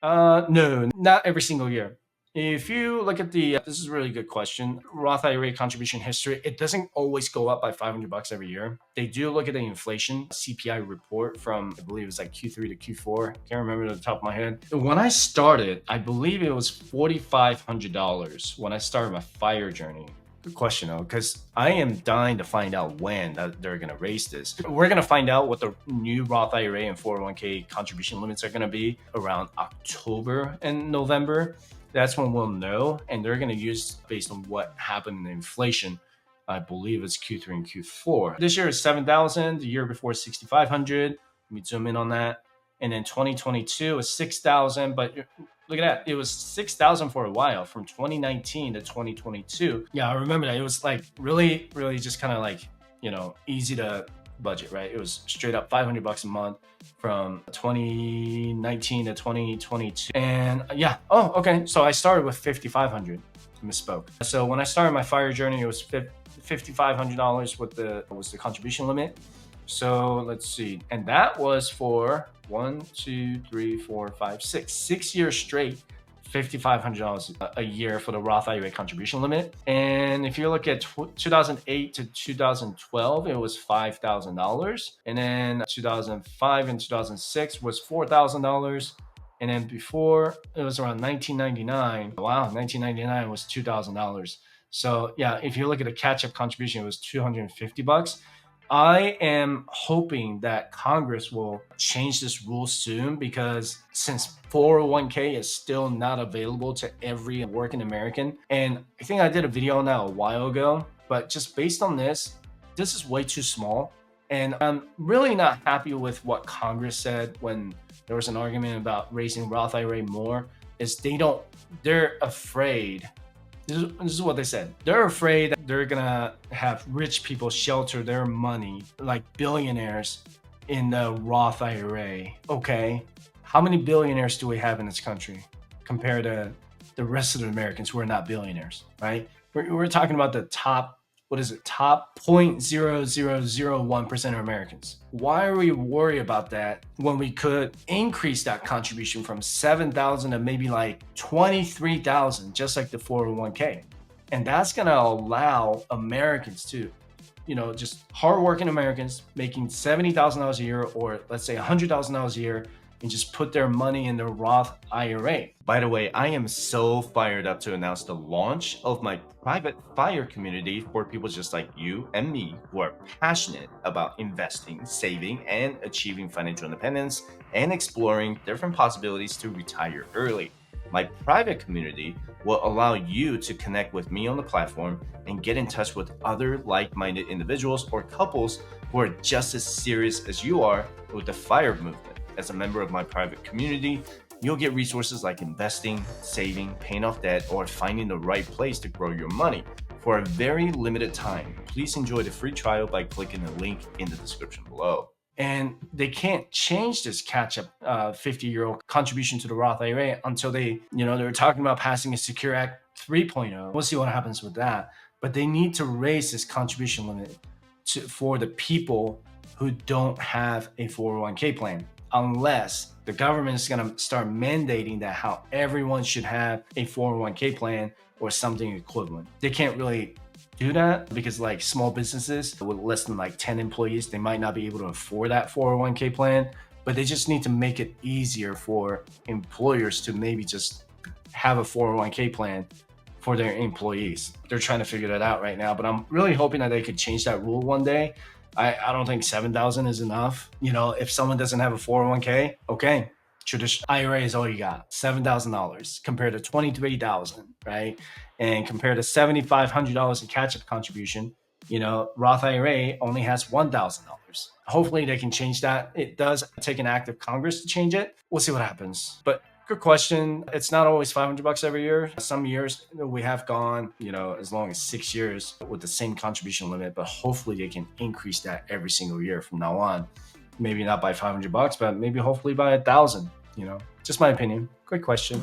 No, not every single year. If you look at this is a really good question. Roth IRA contribution history, it doesn't always go up by 500 bucks every year. They do look at the inflation CPI report from, I believe it's like Q3 to Q4. Can't remember off the top of my head. When I started, I believe it was $4,500 when I started my fire journey. Good question, though, because I am dying to find out when they're going to raise this. We're going to find out what the new Roth IRA and 401k contribution limits are going to be around October and November. That's when we'll know. And they're going to use based on what happened in inflation. I believe it's Q3 and Q4. This year is 7,000. The year before, 6,500. Let me zoom in on that. And then 2022 is 6,000. But look at that. It was 6,000 for a while from 2019 to 2022. Yeah, I remember that. It was like really, really just kind of like, easy to budget, right? It was straight up 500 bucks a month from 2019 to 2022. And yeah, oh, okay. So I started with 5,500. Misspoke. So when I started my fire journey, it was $5,500 was the contribution limit. So let's see. And that was for 6 years straight, $5,500 a year for the Roth IRA contribution limit. And if you look at 2008 to 2012, it was $5,000. And then 2005 and 2006 was $4,000. And then before, it was around 1999. Wow, 1999 was $2,000. So yeah, if you look at the catch-up contribution, it was 250 bucks. I am hoping that Congress will change this rule soon, because since 401k is still not available to every working American, and I think I did a video on that a while ago, but just based on this is way too small. And I'm really not happy with what Congress said when there was an argument about raising Roth IRA more, is they're afraid. This is what they said. They're afraid that they're gonna have rich people shelter their money, like billionaires, in the Roth IRA. Okay, how many billionaires do we have in this country compared to the rest of the Americans who are not billionaires, right? We're talking about the top, top 0.0001% of Americans. Why are we worried about that when we could increase that contribution from 7,000 to maybe like 23,000, just like the 401k? And that's gonna allow Americans to, just hardworking Americans making $70,000 a year, or let's say $100,000 a year, and just put their money in the Roth IRA. By the way, I am so fired up to announce the launch of my private FIRE community for people just like you and me who are passionate about investing, saving, and achieving financial independence, and exploring different possibilities to retire early. My private community will allow you to connect with me on the platform and get in touch with other like-minded individuals or couples who are just as serious as you are with the FIRE movement. As a member of my private community, you'll get resources like investing, saving, paying off debt, or finding the right place to grow your money. For a very limited time, please enjoy the free trial by clicking the link in the description below. And they can't change this catch-up 50-year-old contribution to the Roth IRA until they were talking about passing a Secure Act 3.0. We'll see what happens with that. But they need to raise this contribution limit for the people who don't have a 401k plan, unless the government is going to start mandating that how everyone should have a 401k plan or something equivalent. They can't really do that because like small businesses with less than like 10 employees, they might not be able to afford that 401k plan, but they just need to make it easier for employers to maybe just have a 401k plan for their employees. They're trying to figure that out right now, but I'm really hoping that they could change that rule one day. I don't think 7,000 is enough. If someone doesn't have a 401k, okay, traditional IRA is all you got, $7,000 compared to 23,000, right? And compared to $7,500 in catch-up contribution, Roth IRA only has $1,000. Hopefully they can change that. It does take an act of Congress to change it. We'll see what happens. But good question. It's not always 500 bucks every year. Some years we have gone, as long as 6 years with the same contribution limit, but hopefully they can increase that every single year from now on. Maybe not by 500 bucks, but maybe hopefully by 1,000, just my opinion. Great question.